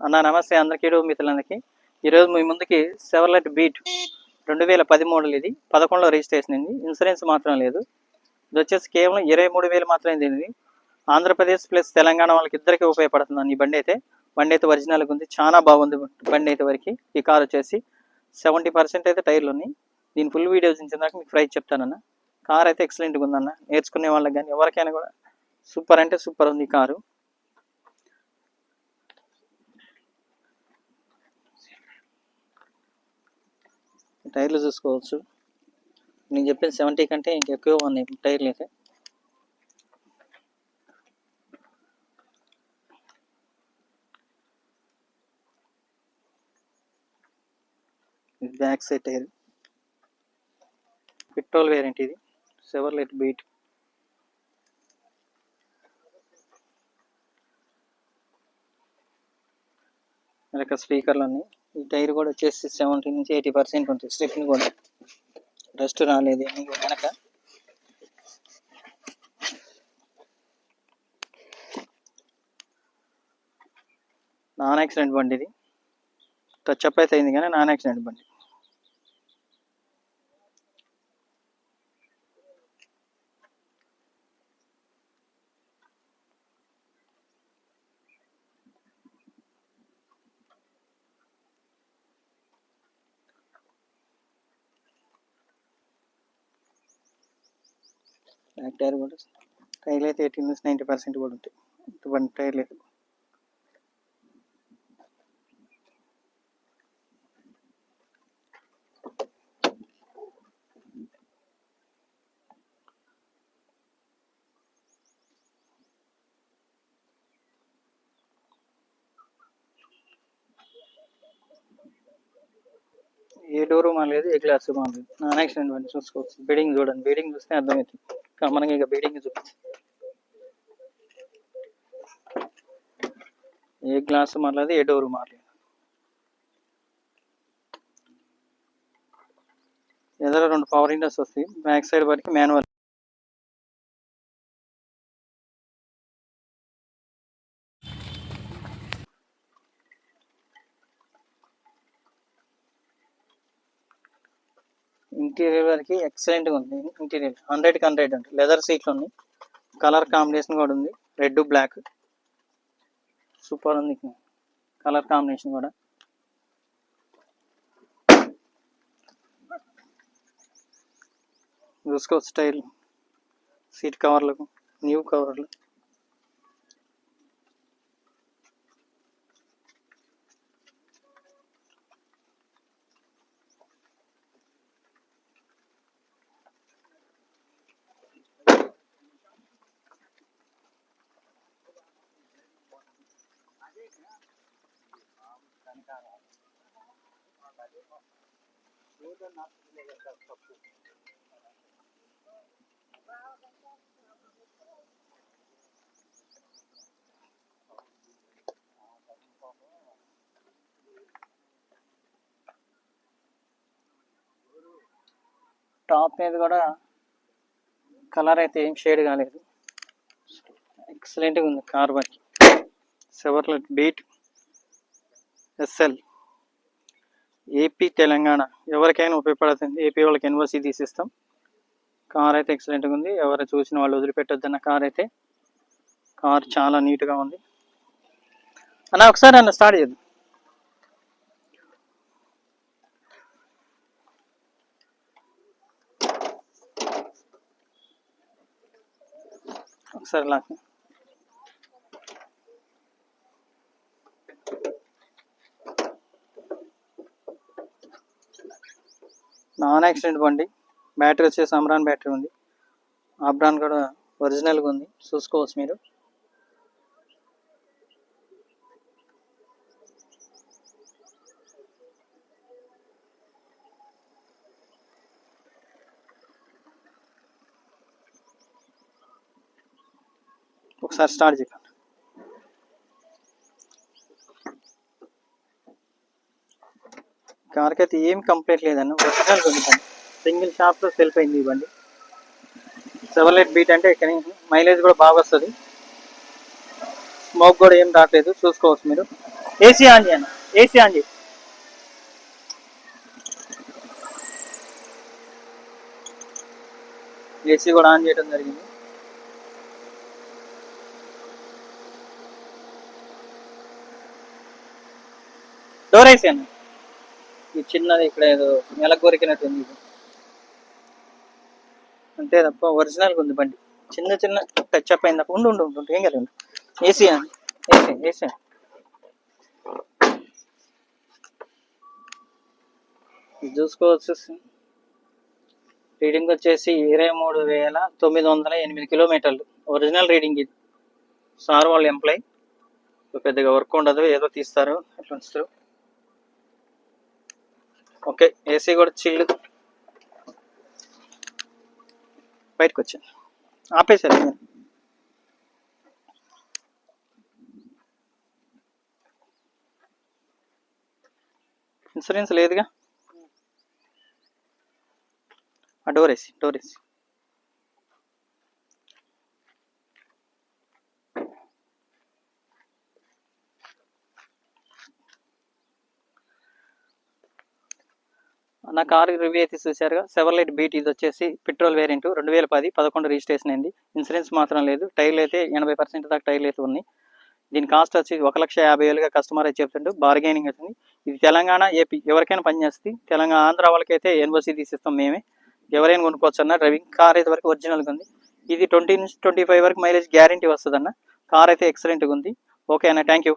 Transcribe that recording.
అన్న నమస్తే అందరికీ మిత్రులందరికీ. ఈరోజు మీ ముందుకి సెవర్లెట్ బీట్ 2010 మోడల్. ఇది 11లో రిజిస్ట్రేషన్ అయింది. ఇన్సూరెన్స్ మాత్రం లేదు. ఇది వచ్చేసి కేవలం 23,000 మాత్రమే దీనిది. ఆంధ్రప్రదేశ్ ప్లస్ తెలంగాణ వాళ్ళకి ఇద్దరికి ఉపయోగపడుతుంది ఈ బండి అయితే. బండి అయితే ఒరిజినల్గా ఉంది, చాలా బాగుంది బండి అయితే. వరకు ఈ కార్ వచ్చేసి 70% అయితే టైర్లు ఉన్నాయి. దీని ఫుల్ వీడియో చూపించిన మీకు ప్రైస్ చెప్తానన్న. కార్ అయితే ఎక్సలెంట్గా ఉందన్న, నేర్చుకునే వాళ్ళకి కానీ ఎవరికైనా కూడా సూపర్ అంటే సూపర్ ఉంది ఈ కారు. టైర్లు చూసుకోవచ్చు, నేను చెప్పిన 70 కంటే ఇంకెక్కువ ఉన్నాయి టైర్లు అయితే. Back side tyre petrol variant, ఇది సెవర్లెట్ బీట్. అలాగే స్పీకర్లు ఉన్నాయి. ఈ టైర్ కూడా వచ్చేసి 70 నుంచి 80% ఉంటుంది. స్టెప్ని కూడా డస్ట్ రాలేదు వెనక. నాన్ యాక్సిడెంట్ బండి ఇది. టచ్ అప్ అయితే అయింది కానీ నాన్ యాక్సిడెంట్ బండి. బ్యాక్ టైర్ కూడా, టైర్లు అయితే 80 నుంచి 90% కూడా ఉంటాయి బండి టైర్లు అయితే. ఏ డోరు మారలేదు, ఏ గ్లాస్ మారలేదు. నాన్ యాక్సిడెంట్ బండి చూసుకోవచ్చు. బీడింగ్ చూడండి, బీడింగ్ చూస్తే అర్థమవుతుంది. మనకి ఇక బీడింగ్ చూపించి ఏ గ్లాస్ మారలేదు, ఏ డోరు మారలేదు. ఎదురు 2 పవర్ విండోస్ వస్తాయి. బ్యాక్ సైడ్ వరకు మాన్యువల్. ఇంటీరియర్ వరకు ఎక్సలెంట్గా ఉంది. ఇంటీరియర్ 100కి 100 ఉంటుంది. లెదర్ సీట్లు ఉన్నాయి. కలర్ కాంబినేషన్ కూడా ఉంది, రెడ్ బ్లాక్. సూపర్ ఉంది కలర్ కాంబినేషన్ కూడా. చూసుకోవచ్చు స్టైల్, సీట్ కవర్లకు న్యూ కవర్లు. టాప్ మీద కూడా కలర్ అయితే ఏం షేడ్ కాలేదు. ఎక్సలెంట్గా ఉంది car bike. Chevrolet Beat SL. AP Telangana ఎవరికైనా ఉపయోగపడుతుంది. ఏపీ వాళ్ళకి ఎన్ఓసి తీసిస్తాం. కార్ అయితే ఎక్సలెంట్గా ఉంది. ఎవరు చూసిన వాళ్ళు వదిలిపెట్టొద్దన్న కార్ అయితే. కార్ చాలా నీట్గా ఉంది అన్న. ఒకసారి అన్న స్టార్ట్ చేద్దాం. ఒకసారి లాక్. నాన్ యాక్సిడెంట్ బండి. బ్యాటరీ వచ్చేసి అమ్రాన్ బ్యాటరీ ఉంది. అబ్రాన్ కూడా ఒరిజినల్గా ఉంది, చూసుకోవచ్చు మీరు. ఒకసారి స్టార్ట్ చేయండి. కార్కి అయితే ఏం కంప్లైంట్ లేదన్న, ఒరిజినల్ ఉంది. సింగిల్ షాప్లో సెల్ఫ్ అయింది ఈ బండి. సెవర్లెట్ బీట్ అంటే మైలేజ్ కూడా బాగా వస్తుంది. స్మోక్ కూడా ఏం రావట్లేదు, చూసుకోవచ్చు మీరు. ఏసీ ఆన్ చేయను, ఏసీ ఆన్ చేయి. ఏసీ కూడా ఆన్ చేయడం జరిగింది. డోర్ వేసాను. ఈ చిన్నది ఇక్కడ ఏదో నెల కొరికినట్టుంది ఇది, అంతే తప్ప ఒరిజినల్గా ఉంది బండి. చిన్న చిన్న టచ్ అప్ అయింది తప్ప. ఉండు ఉండు ఉండు ఏం కలిగి. ఏసీ అని ఏసీ ఏసీ చూసుకోవచ్చు. రీడింగ్ వచ్చేసి 23,908 కిలోమీటర్లు ఒరిజినల్ రీడింగ్ ఇది. సార్ వాళ్ళ ఎంప్లాయ్, పెద్దగా వర్క్ ఉండదు, ఏదో తీస్తారు అట్లా ఉంచుతారు. ఓకే, ఏసీ కూడా చిల్లు. బయటకు వచ్చాను, ఆపేసారు. ఇన్సూరెన్స్ లేదుగా. డోర్ వేసి నా కారు రివ్యూ అయితే చూశారుగా. సెవర్లైట్ బీట్ ఇది వచ్చేసి పెట్రోల్ వేరియంట్, 2010 11 రిజిస్ట్రేషన్ అయింది. ఇన్సూరెన్స్ మాత్రం లేదు. టైర్లు అయితే 80% దాకా టైర్లు అయితే ఉన్నాయి. దీని కాస్ట్ వచ్చి 1,50,000గా కస్టమర్ అయితే చెప్తుంటూ బార్గెనింగ్ అవుతుంది. ఇది తెలంగాణ ఏపీ ఎవరికైనా పనిచేస్తుంది. తెలంగాణ ఆంధ్ర వాళ్ళకైతే ఎన్ఓసి తీసిస్తాం మేమే, ఎవరైనా కొనుక్కోవచ్చు అన్న. డ్రైవింగ్ కార్ అయితే వరకు ఒరిజినల్గా ఉంది. ఇది 20 నుంచి 25 వరకు మైలేజ్ గ్యారంటీ వస్తుంది అన్న. కార్ అయితే ఎక్సలెంట్గా ఉంది. ఓకే అన్న, థ్యాంక్ యూ.